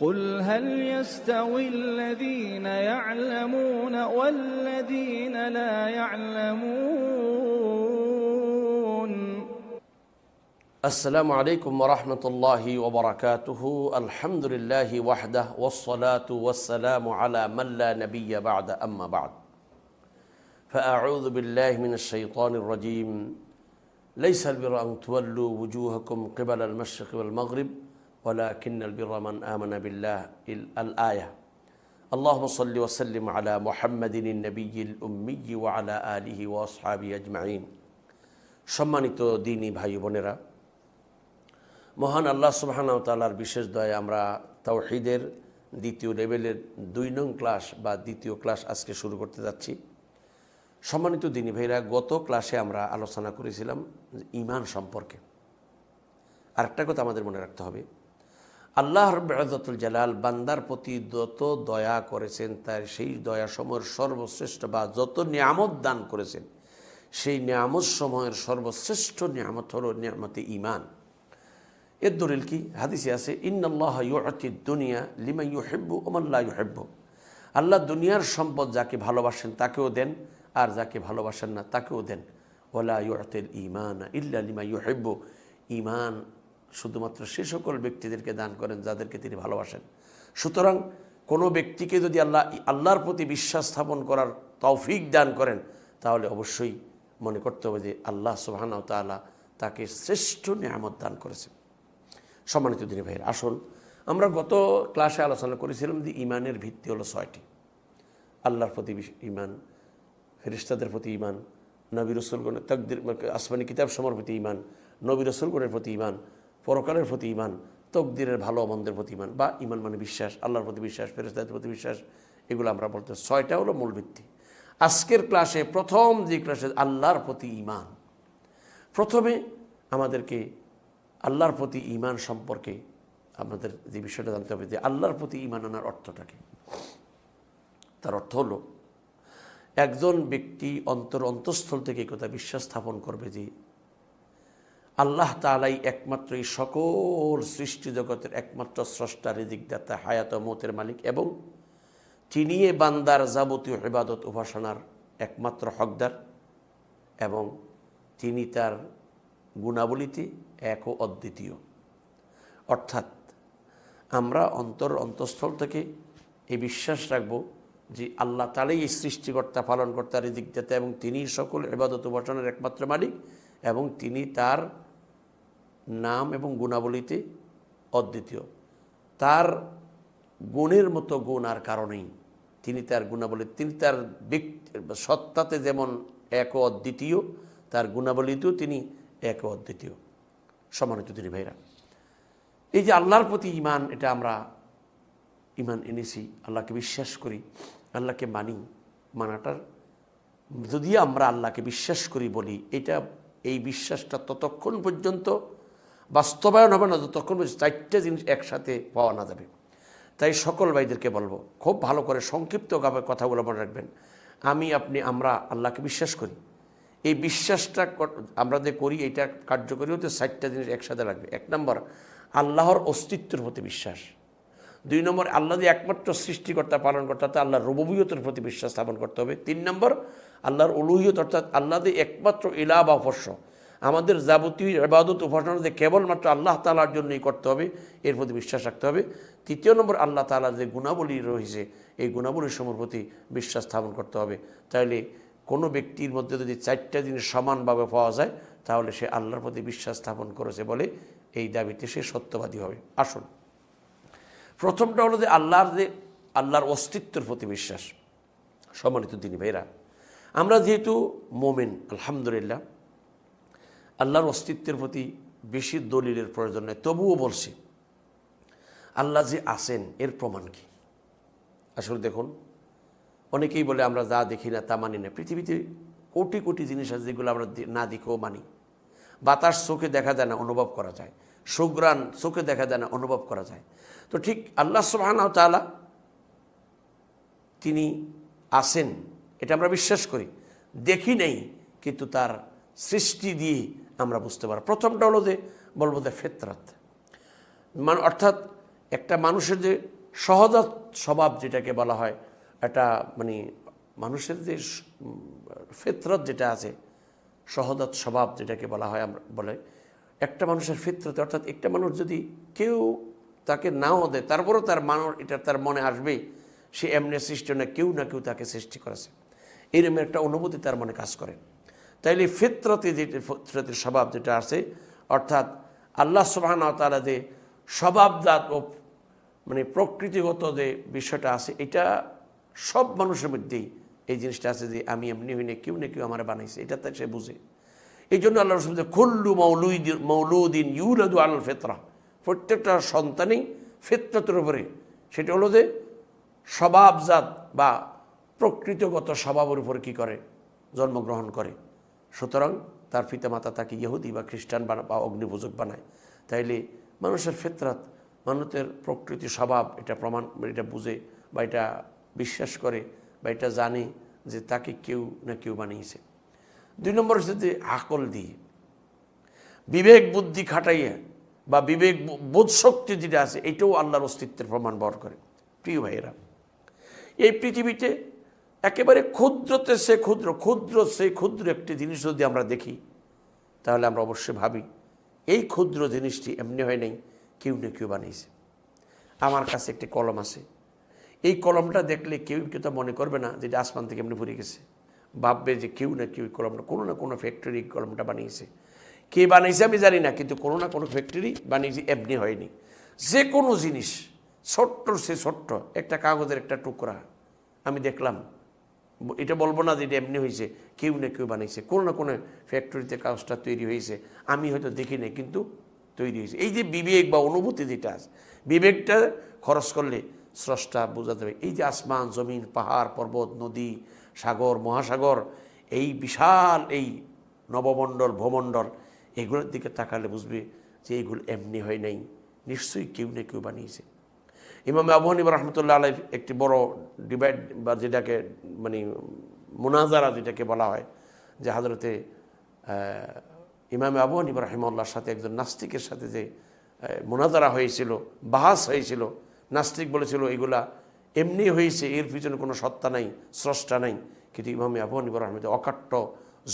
قل هل يستوي الذين يعلمون والذين لا يعلمون السلام عليكم ورحمة الله وبركاته الحمد لله وحده والصلاة والسلام على من لا نبي بعد أما بعد فأعوذ بالله من الشيطان الرجيم ليس البر أن تولوا وجوهكم قبل المشرق والمغرب ولكن البر من آمن بالله الآية اللهم صل وسلم على محمد النبي الأمي وعلى آله وأصحابه أجمعين সম্মানিত দ্বীনী ভাই বোনেরা, মহান আল্লাহ সুবহানাহু ওয়া তাআলার বিশেষ দয়ায় আমরা তাওহীদের দ্বিতীয় লেভেলের 2 নং ক্লাস বা দ্বিতীয় ক্লাস আজকে শুরু করতে যাচ্ছি। সম্মানিত দ্বীনী ভাইরা, গত ক্লাসে আমরা আলোচনা করেছিলাম ঈমান সম্পর্কে। আরেকটা কথা আমাদের মনে রাখতে হবে, আল্লাহ রাব্বুল ইজ্জতুল জালাল বান্দার প্রতি যত দয়া করেছেন তার সেই দয়া সময়ের সর্বশ্রেষ্ঠ বা যত নিয়ামত দান করেছেন সেই নিয়ামত সময়ের সর্বশ্রেষ্ঠ নিয়ামত হলো নিয়ামতে ঈমান। এর দলিল কি? হাদিসে আছে ইন্নাল্লাহা ইউতিদ দুনিয়া লিমান ইউহিব্বু ওয়া মান লা ইউহিব্বু। আল্লাহ দুনিয়ার সম্পদ যাকে ভালোবাসেন তাকেও দেন, আর যাকে ভালোবাসেন না তাকেও দেন। ওয়ালা ইউতিল ঈমান ইল্লা লিমান ইউহিব্বু। ঈমান শুধুমাত্র সে সকল ব্যক্তিদেরকে দান করেন যাদেরকে তিনি ভালোবাসেন। সুতরাং কোনো ব্যক্তিকে যদি আল্লাহর প্রতি বিশ্বাস স্থাপন করার তৌফিক দান করেন তাহলে অবশ্যই মনে করতে হবে যে আল্লাহ সুবহানাহু ওয়া তাআলা তাকে শ্রেষ্ঠ নিয়ামত দান করেছেন। সম্মানিত দ্বীনী ভাইয়ের, আসুন আমরা গত ক্লাসে আলোচনা করেছিলাম যে ঈমানের ভিত্তি হলো 6টি। আল্লাহর প্রতি ঈমান, ফেরেশতাদের প্রতি ঈমান, নবী রাসূলগণের তাকদীর আসমানি কিতাব সমূহের প্রতি ঈমান, নবী রাসূলগণের প্রতি ঈমান, পরকালের প্রতি ঈমান, তকদিরের ভালো মন্দের প্রতি ঈমান বা ঈমান মানে বিশ্বাস, আল্লাহর প্রতি বিশ্বাস, ফেরেশতাদের প্রতি বিশ্বাস, এগুলো আমরা বলতে 6টা হলো মূল ভিত্তি। আজকের ক্লাসে প্রথম যে ক্লাসে আল্লাহর প্রতি ঈমান, প্রথমে আমাদেরকে আল্লাহর প্রতি ঈমান সম্পর্কে আমাদের যে বিষয়টা জানতে হবে যে আল্লাহর প্রতি ঈমান আনার অর্থটাকে। তার অর্থ হলো একজন ব্যক্তি অন্তঃস্থল থেকে এই কথা বিশ্বাস স্থাপন করবে যে আল্লাহ তাআলাই একমাত্র এই সকল সৃষ্টি জগতের একমাত্র স্রষ্টা, রিজিকদাতা, হায়াত ও মৌতের মালিক এবং তিনি বান্দার যাবতীয় ইবাদত উপাসনার একমাত্র হকদার এবং তিনি তার গুণাবলীতে এক ও অদ্বিতীয়। অর্থাৎ আমরা অন্তঃস্থল থেকে এই বিশ্বাস রাখব যে আল্লাহ তাআলাই এই সৃষ্টিকর্তা, পালনকর্তা, রিজিকদাতা এবং তিনি সকল ইবাদত উপাসনার একমাত্র মালিক এবং তিনি তার নাম এবং গুণাবলীতে অদ্বিতীয়। তার গুণের মতো গুণ আর কারণেই তিনি তার গুণাবলী, তিনি তার সত্তাতে যেমন এক ও অদ্বিতীয়, তার গুণাবলীতেও তিনি এক ও অদ্বিতীয়। সম্মানিত দ্বীনী ভাইরা, এই যে আল্লাহর প্রতি ঈমান, এটা আমরা ঈমান এনেছি, আল্লাহকে বিশ্বাস করি, আল্লাহকে মানি। মানাটার যদি আমরা আল্লাহকে বিশ্বাস করি বলি, এই বিশ্বাসটা ততক্ষণ পর্যন্ত বাস্তবায়ন হবে না যতক্ষণ পর্যন্ত 4টে জিনিস একসাথে পাওয়া না যাবে। তাই সকল ভাইদেরকে বলবো, খুব ভালো করে সংক্ষিপ্তভাবে কথাগুলো মনে রাখবেন। আমরা আল্লাহকে বিশ্বাস করি। এই বিশ্বাসটা আমরা যে করি এটা কার্যকরী হতে 4টা জিনিস একসাথে লাগবে। 1 নম্বর, আল্লাহর অস্তিত্বের প্রতি বিশ্বাস। 2 নম্বর, আল্লাহ যে একমাত্র সৃষ্টিকর্তা, পালনকর্তা, তা আল্লাহর রুবুবিয়তের প্রতি বিশ্বাস স্থাপন করতে হবে। 3 নম্বর, আল্লাহর উলুহিয়ত, অর্থাৎ আল্লাহ যে একমাত্র ইলাহ বা উপাস্য, আমাদের যাবতীয় ইবাদত উপাসনা যে কেবলমাত্র আল্লাহ তাআলার জন্যই করতে হবে, এর প্রতি বিশ্বাস রাখতে হবে। 3 নম্বর, আল্লাহ তাআলার যে গুণাবলী রয়েছে এই গুণাবলীর সমূহের প্রতি বিশ্বাস স্থাপন করতে হবে। তাহলে কোনো ব্যক্তির মধ্যে যদি 4টা জিনিস সমানভাবে পাওয়া যায় তাহলে সে আল্লাহর প্রতি বিশ্বাস স্থাপন করেছে বলে এই দাবিতে সে সত্যবাদী হবে। আসুন, প্রথমটা হলো যে আল্লাহর অস্তিত্বের প্রতি বিশ্বাস। সম্মানিত দ্বীনী ভাইরা, আমরা যেহেতু মুমিন, আলহামদুলিল্লাহ, আল্লাহর অস্তিত্বের প্রতি বেশি দলিলের প্রয়োজন নেই, তবুও বলছি আল্লাহ যে আছেন এর প্রমাণ কি? আসলে দেখুন, অনেকেই বলে আমরা যা দেখি না তা মানি না। পৃথিবীতে কোটি কোটি জিনিস আছে যেগুলো আমরা না দেখেও মানি। বাতাস চোখে দেখা যায় না, অনুভব করা যায়। সুঘ্রাণ চোখে দেখা যায় না, অনুভব করা যায়। তো ঠিক আল্লাহ সুবহানাহু ওয়া তাআলা তিনি আছেন, এটা আমরা বিশ্বাস করি। দেখি নেই, কিন্তু তার সৃষ্টি দিয়ে আমরা বুঝতে পারি। প্রথমটা হলো যে বলবো যে ফিতরাত, মানে অর্থাৎ একটা মানুষের যে সহজাত স্বভাব যেটাকে বলা হয়, একটা মানে মানুষের যে ফিতরত যেটা আছে, সহজাত স্বভাব যেটাকে বলা হয় আমরা বলে, একটা মানুষের ফিতরত, অর্থাৎ একটা মানুষ যদি কেউ তাকে নাও দেয় তারপরেও তার মানুষ এটা তার মনে আসবেই সে এমনি সৃষ্টি না কেউ তাকে সৃষ্টি করেছে, এরকম একটা অনুভূতি তার মনে কাজ করে। তাইলে ফিতরতের স্বভাব যেটা আছে, অর্থাৎ আল্লাহ সুবহানাহু ওয়া তাআলা যে স্বভাবজাত ও মানে প্রকৃতিগত যে বিষয়টা আছে, এটা সব মানুষের মধ্যেই এই জিনিসটা আছে যে আমি এমনি হই না কেউ আমার বানাইছে, এটা তাই সে বুঝে। এই জন্য আল্লাহ রাসূল বলেন কুল্লু মাউলুদিন ইউলাদু আলাল ফিতরা, প্রত্যেকটা সন্তানই ফিতরতের উপরে, সেটা হলো যে স্বভাবজাত বা প্রকৃতিগত স্বভাবের উপরে কী করে, জন্মগ্রহণ করে। সুতরাং তার পিতামাতা তাকে ইহুদি বা খ্রিস্টান বা অগ্নিপূজক বানায়। তাইলে মানুষের ফিতরত, মানুষের প্রকৃতি স্বভাব এটা প্রমাণ, এটা বুঝে বা এটা বিশ্বাস করে বা এটা জানে যে তাকে কেউ না কেউ বানিয়েছে। 2 নম্বর হচ্ছে যে আকল দিয়ে, বিবেক বুদ্ধি খাটাইয়া বা বিবেক বোধ শক্তি যেটা আছে, এটাও আল্লাহর অস্তিত্বের প্রমাণ বহন করে। প্রিয় ভাইয়েরা, এই পৃথিবীতে একেবারে ক্ষুদ্রতে সে ক্ষুদ্র একটি জিনিস যদি আমরা দেখি, তাহলে আমরা অবশ্যই ভাবি এই ক্ষুদ্র জিনিসটি এমনি হয় নাই, কেউ না কেউ বানিয়েছে। আমার কাছে একটি কলম আছে, এই কলমটা দেখলে কেউ তো মনে করবে না যে এটা আসমান থেকে এমনি পড়ে গেছে, ভাববে যে কেউ না কেউ কলমটা কোনো না কোনো ফ্যাক্টরি কলমটা বানিয়েছে। কে বানিয়েছে আমি জানি না, কিন্তু কোনো না কোনো ফ্যাক্টরি বানিয়েছে, এমনি হয়নি। যে কোনো জিনিস ছোট্ট একটা কাগজের একটা টুকরা আমি দেখলাম, এটা বলবো না যে এটা এমনি হয়েছে, কেউ না কেউ বানিয়েছে, কোনো না কোনো ফ্যাক্টরিতে কাগজটা তৈরি হয়েছে, আমি হয়তো দেখি না কিন্তু তৈরি হয়েছে। এই যে বিবেক বা অনুভূতি যেটা আছে, বিবেকটা খরচ করলে স্রষ্টা বোঝা যাবে। এই যে আসমান জমিন পাহাড় পর্বত নদী সাগর মহাসাগর, এই বিশাল এই নবমণ্ডল ভূমণ্ডল, এগুলোর দিকে তাকালে বুঝবে যে এইগুলো এমনি হয় নাই, নিশ্চয়ই কেউ না কেউ বানিয়েছে। ইমাম আবু হানিফা রাহমাতুল্লাহ আলাইহির একটি বড় ডিবেট বা যেটাকে মানে মুনাজারা যেটাকে বলা হয়, যে হযরতে ইমাম আবু হানিফা রাহিমাহুল্লাহর সাথে একজন নাস্তিকের সাথে যে মুনাজারা হয়েছিল, বাহাস হয়েছিল। নাস্তিক বলেছিল এগুলা এমনি হয়েছে, এর পিছনে কোনো সত্তা নাই, স্রষ্টা নাই। কিন্তু ইমাম আবু হানিফা রাহিমাহুল্লাহ অকাট্য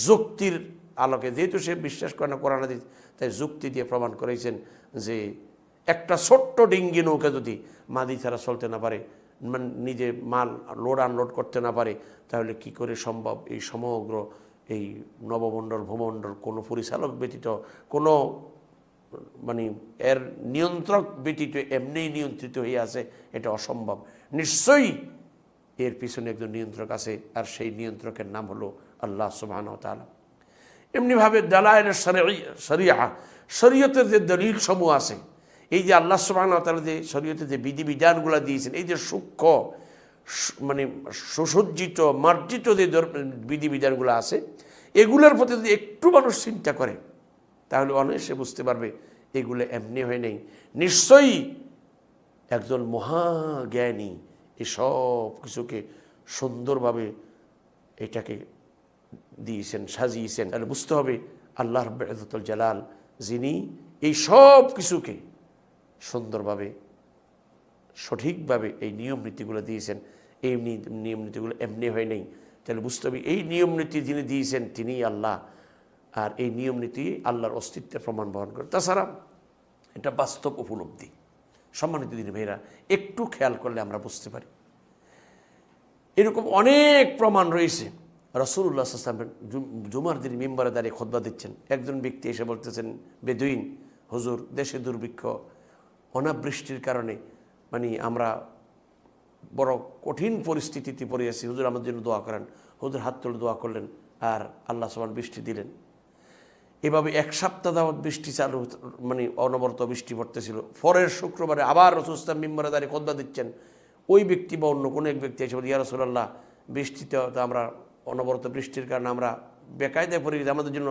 যুক্তির আলোকে, যেহেতু সে বিশ্বাস করে না কোরআন হাদিস, তাই যুক্তি দিয়ে প্রমাণ করেছেন যে একটা ছোট্ট ডিঙ্গি নৌকা যদি মাদি ছাড়া চলতে না পারে, নিজে মাল লোড আনলোড করতে না পারে, তাহলে কি করে সম্ভব এই সমগ্র এই নবমণ্ডল ভূমণ্ডল কোনো পরিচালক ব্যতীত, কোনো মানে এর নিয়ন্ত্রক ব্যতীত এমনিই নিয়ন্ত্রিত হয়ে আছে? এটা অসম্ভব। নিশ্চয়ই এর পিছনে একজন নিয়ন্ত্রক আছে, আর সেই নিয়ন্ত্রকের নাম হলো আল্লাহ সুবহানাহু ওয়া তাআলা। এমনিভাবে দালায়েল শরিয়া, শরীয়তের যে দলিল সমূহ আছে, এই যে আল্লাহ সুবহানাহু ওয়া তাআলা যে শরীয়তে যে বিধিবিধানগুলো দিয়েছেন, এই যে সূক্ষ্ম মানে সুসজ্জিত মার্জিত যে বিধিবিধানগুলো আছে, এগুলোর প্রতি যদি একটু মানুষ চিন্তা করে, তাহলে অনায়াসে বুঝতে পারবে এগুলো এমনি হয় নাই। নিশ্চয়ই একজন মহাজ্ঞানী এই সব কিছুকে সুন্দরভাবে এটাকে দিয়েছেন, সাজিয়েছেন। তাহলে বুঝতে হবে আল্লাহ রাব্বুল ইজ্জতুল জালাল যিনি এই সব কিছুকে সুন্দরভাবে সঠিকভাবে এই নিয়ম নীতিগুলো দিয়েছেন, এই নিয়ম নীতিগুলো এমনি হয় নাই। তাহলে বুঝতে হবে এই নিয়ম নীতি যিনি দিয়েছেন তিনিই আল্লাহ, আর এই নিয়ম নীতি আল্লাহর অস্তিত্বের প্রমাণ বহন করে। তাছাড়া এটা বাস্তব উপলব্ধি। সম্মানিত দিনী ভাইরা, একটু খেয়াল করলে আমরা বুঝতে পারি এরকম অনেক প্রমাণ রয়েছে। রাসূলুল্লাহ সাল্লাল্লাহু আলাইহি ওয়াসাল্লাম জুমার দিন মিম্বারে দাঁড়িয়ে খুতবা দিচ্ছেন, একজন ব্যক্তি এসে বলতেছেন, বেদুইন হুজুর, দেশে দুর্ভিক্ষ, অনাবৃষ্টির কারণে মানে আমরা বড় কঠিন পরিস্থিতিতে পড়ে আছি, হুজুর আমাদের জন্য দোয়া করেন। হুজুর হাত তুলে দোয়া করলেন, আর আল্লাহ সুবহানাহু বৃষ্টি দিলেন। এভাবে 1 সপ্তাহ যাবত বৃষ্টি চালু, মানে অনবরত বৃষ্টি পড়তেছিল। পরের শুক্রবারে আবার রাসূল সাল্লাল্লাহু আলাইহি মিম্বারে দাঁড়িয়ে খুতবা দিচ্ছেন। ওই ব্যক্তি বা অন্য কোনো এক ব্যক্তি এসে বলে, ইয়া রাসূলুল্লাহ, বৃষ্টিতে তো আমরা অনবরত বৃষ্টির কারণে আমরা বেকায়দায় পড়ে গেছি, আমাদের জন্য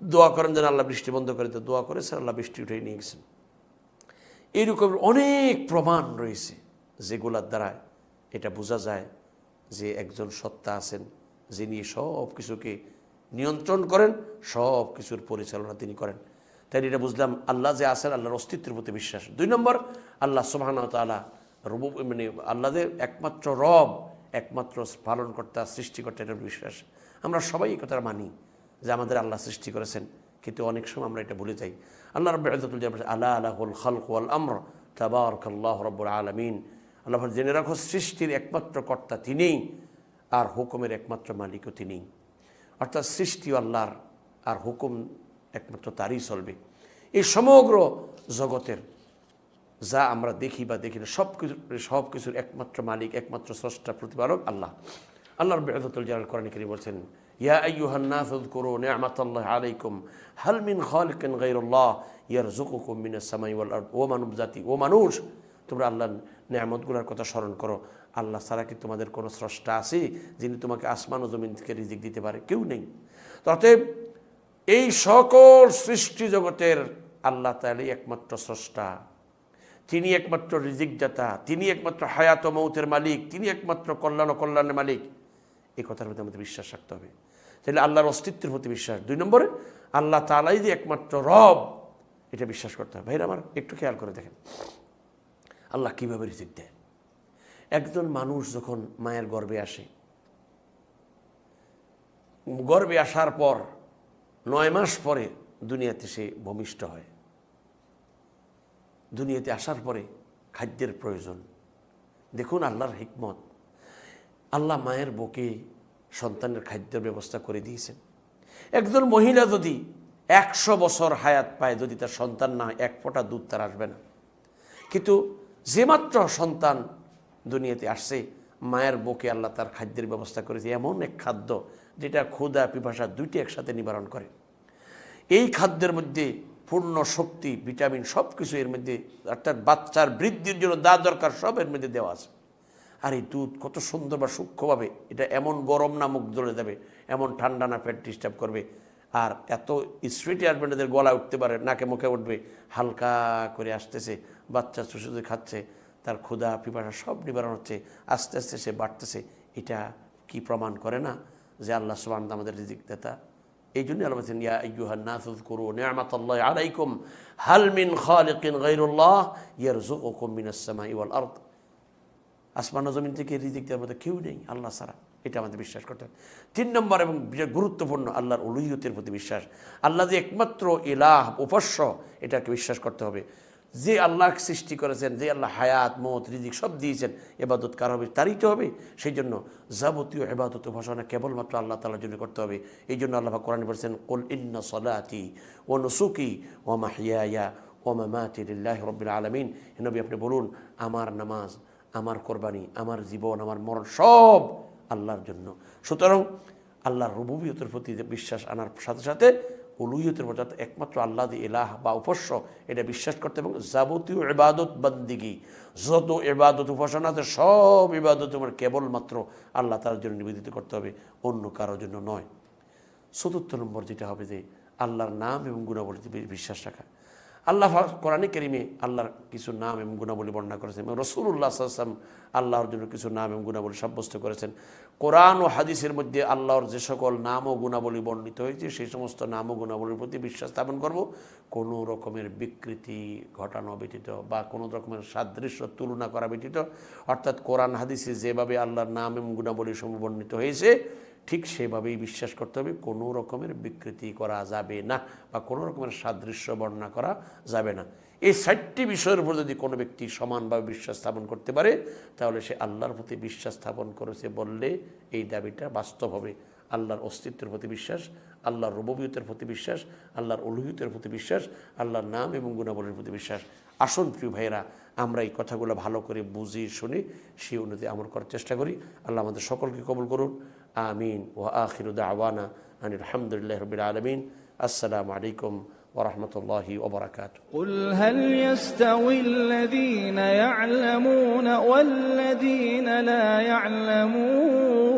দোয়া করেন যেন আল্লাহ বৃষ্টি বন্ধ করে। তো দোয়া করেছে, আল্লাহ বৃষ্টি উঠিয়ে নিয়ে গেছেন। এইরকম অনেক প্রমাণ রয়েছে যেগুলোর দ্বারা এটা বোঝা যায় যে একজন সত্তা আছেন যিনি সব কিছুকে নিয়ন্ত্রণ করেন, সব কিছুর পরিচালনা তিনি করেন। তাই এটা বুঝলাম আল্লাহ যে আছেন, আল্লাহর অস্তিত্বের প্রতি বিশ্বাস। 2 নম্বর, আল্লাহ সুবহানাহু ওয়া তাআলা মানে আল্লাহ যে একমাত্র রব, একমাত্র পালনকর্তা, সৃষ্টিকর্তা, এটার বিশ্বাস। আমরা সবাই এই কথাটা মানি যে আমাদের আল্লাহ সৃষ্টি করেছেন, কিন্তু অনেক সময় আমরা এটা ভুলে যাই। আল্লাহ রাব্বুল ইজ্জাতুল জালাল আলা লাহুল খালকু ওয়াল আমর তাবারাকাল্লাহু রাব্বুল আলামিন। আল্লাহ জেনে রাখো, সৃষ্টির একমাত্র কর্তা তিনিই, আর হুকুমের একমাত্র মালিকও তিনিই। অর্থাৎ সৃষ্টিও আল্লাহর, আর হুকুম একমাত্র তারই চলবে। এই সমগ্র জগতের যা আমরা দেখি বা দেখি না, সব কিছুর একমাত্র মালিক, একমাত্র স্রষ্টা, প্রতিপালক আল্লাহ। আল্লাহ রাব্বুল ইজ্জাতুল জালাল কোরআনে কারীমে বলছেন, ইয়া আইয়ুহান নাস উযকুরু নি'মাতাল্লাহি আলাইকুম হাল মিন খালিকিন গায়রুল্লাহ ইয়ারযুকুকুম মিনাস সামাই ওয়াল আরদ। ও মানব জাতি, ও মানুষ, তোমরা আল্লাহর নেয়ামতগুলোর কথা স্মরণ করো। আল্লাহ ছাড়া কি তোমাদের কোনো স্রষ্টা আছে যিনি তোমাকে আসমান ও জমিন থেকে রিজিক দিতে পারে? কেউ নেই। অতএব এই সকল সৃষ্টি জগতের আল্লাহ তাআলাই একমাত্র স্রষ্টা, তিনি একমাত্র রিজিকদাতা, তিনি একমাত্র হায়াত ও মৌতের মালিক, তিনি একমাত্র কল্যাণ ও কল্যাণের মালিক। এই কথার মধ্যে আমাদের বিশ্বাস রাখতে হবে। তাহলে আল্লাহর অস্তিত্বের প্রতি বিশ্বাস। 2 নম্বরে, আল্লাহ তাআলাই যে একমাত্র রব, এটা বিশ্বাস করতে হবে। ভাইরা আমার, একটু খেয়াল করে দেখেন আল্লাহ কিভাবে রিজিক দেয়। একজন মানুষ যখন মায়ের গর্ভে আসে, গর্ভে আসার পর 9 মাস পরে দুনিয়াতে সে ভূমিষ্ঠ হয়। দুনিয়াতে আসার পরে খাদ্যের প্রয়োজন। দেখুন আল্লাহর হিকমত, আল্লাহ মায়ের বুকে সন্তানের খাদ্যের ব্যবস্থা করে দিয়েছেন। একজন মহিলা যদি 100 বছর হায়াত পায়, যদি তার সন্তান না হয়, 1 ফোঁটা দুধ তার আসবে না। কিন্তু যে মাত্র সন্তান দুনিয়াতে আসছে, মায়ের বুকে আল্লাহ তার খাদ্যের ব্যবস্থা করেছে, এমন এক খাদ্য যেটা ক্ষুধা পিপাসা দুইটি একসাথে নিবারণ করে। এই খাদ্যের মধ্যে পূর্ণ শক্তি, ভিটামিন, সব কিছু এর মধ্যে, অর্থাৎ বাচ্চার বৃদ্ধির জন্য যা দরকার সব এর মধ্যে দেওয়া আছে। আর এই দুধ কত সুন্দর বা সূক্ষ্মভাবে, এটা এমন গরম না মুখ জ্বলে যাবে, এমন ঠান্ডা না পেট ডিস্টার্ব করবে, আর এত স্পিডে আসবে না, গলা উঠতে পারে, নাকে মুখে উঠবে, হালকা করে আসতেছে, বাচ্চা চুষে খাচ্ছে, তার ক্ষুধা পিপাসা সব নিবারণ হচ্ছে, আস্তে আস্তে সে বাড়তেছে। এটা কি প্রমাণ করে না যে আল্লাহ সুবহানাহু ওয়া তাআলা আমাদের রিজিক দাতা? এই জন্য আল্লাহ বলেছেন, ইয়া আইয়ুহান নাস উযকুরু নি'মাতাল্লাহি আলাইকুম হাল মিন খালিকিন গায়রুল্লাহ ইয়ারযুকুকুম মিনাস সামাই ওয়াল আরদ। আসমান ও জমিন থেকে রিজিক দেওয়ার মতো কেউ নেই আল্লাহ ছাড়া, এটা আমাদের বিশ্বাস করতে হবে। 3 নম্বর এবং গুরুত্বপূর্ণ, আল্লাহর উলুহিয়তের প্রতি বিশ্বাস। আল্লাহ যে একমাত্র ইলাহ, উপাস্য, এটাকে বিশ্বাস করতে হবে। যে আল্লাহ সৃষ্টি করেছেন, যে আল্লাহ হায়াত মত রিজিক সব দিয়েছেন, ইবাদত কার হবে? তারই তো হবে। সেই জন্য যাবতীয় ইবাদত উপাসনা কেবলমাত্র আল্লাহ তাআলার জন্য করতে হবে। এই জন্য আল্লাহ কোরআনে বলেছেন, কুল ইন্না সলাতি ওয়া নুসুকি ওয়া মাহইয়ায়া ওয়া মামাতি লিল্লাহি রাব্বিল আলামিন। হে নবী, আপনি বলুন, আমার নামাজ, আমার কোরবানি, আমার জীবন, আমার মরণ সব আল্লাহর জন্য। সুতরাং আল্লাহর রুবুবিয়তের প্রতি বিশ্বাস আনার সাথে সাথে উলুহিয়তের প্রতি, একমাত্র আল্লাহ দি ইলাহ বা উপাস্য, এটা বিশ্বাস করতে, এবং যাবতীয় ইবাদত বান্দিগি, যত ইবাদত উপাসনা আছে সব ইবাদত তোমার কেবলমাত্র আল্লাহ তাআলার জন্য নিবেদিত করতে হবে, অন্য কারোর জন্য নয়। 4 নম্বর যেটা হবে যে আল্লাহর নাম এবং গুণাবলীতে বিশ্বাস রাখা। আল্লাহ কোরআনে কারীমে আল্লাহর কিছু নাম এবং গুণাবলী বর্ণনা করেছেন, এবং রাসূলুল্লাহ সাল্লাল্লাহু আলাইহি ওয়াসাল্লাম আল্লাহর জন্য কিছু নাম এবং গুণাবলী সাব্যস্ত করেছেন। কোরআন ও হাদিসের মধ্যে আল্লাহর যে সকল নাম ও গুণাবলী বর্ণিত হয়েছে, সেই সমস্ত নাম ও গুণাবলীর প্রতি বিশ্বাস স্থাপন করব, কোনো রকমের বিকৃতি ঘটানো ব্যতীত বা কোনো রকমের সাদৃশ্য তুলনা করা ব্যতীত। অর্থাৎ কোরআন হাদিসে যেভাবে আল্লাহর নাম এবং গুণাবলী সমূহ বর্ণিত হয়েছে, ঠিক সেভাবেই বিশ্বাস করতে হবে, কোনো রকমের বিকৃতি করা যাবে না বা কোনো রকমের সাদৃশ্য বর্ণনা করা যাবে না। এই 4টি বিষয়ের উপর যদি কোনো ব্যক্তি সমানভাবে বিশ্বাস স্থাপন করতে পারে, তাহলে সে আল্লাহর প্রতি বিশ্বাস স্থাপন করেছে বললে এই দাবিটা বাস্তব হবে। আল্লাহর অস্তিত্বের প্রতি বিশ্বাস, আল্লাহর রুবুবিয়তের প্রতি বিশ্বাস, আল্লাহর উলুহিয়তের প্রতি বিশ্বাস, আল্লাহর নাম এবং গুণাবলীর প্রতি বিশ্বাস। আসুন প্রিয় ভাইয়েরা, আমরা এই কথাগুলো ভালো করে বুঝি শুনে সেই অনুযায়ী আমল করার চেষ্টা করি। আল্লাহ আমাদের সকলকে কবুল করুন, আমিন। ওয়া আখিরু দাওয়ানা আনিল হামদুলিল্লাহি রাব্বিল আলামিন। আসসালামু আলাইকুম ওয়া রাহমাতুল্লাহি ওয়া বারাকাতুহু। قل هل يستوي الذين يعلمون والذين لا يعلمون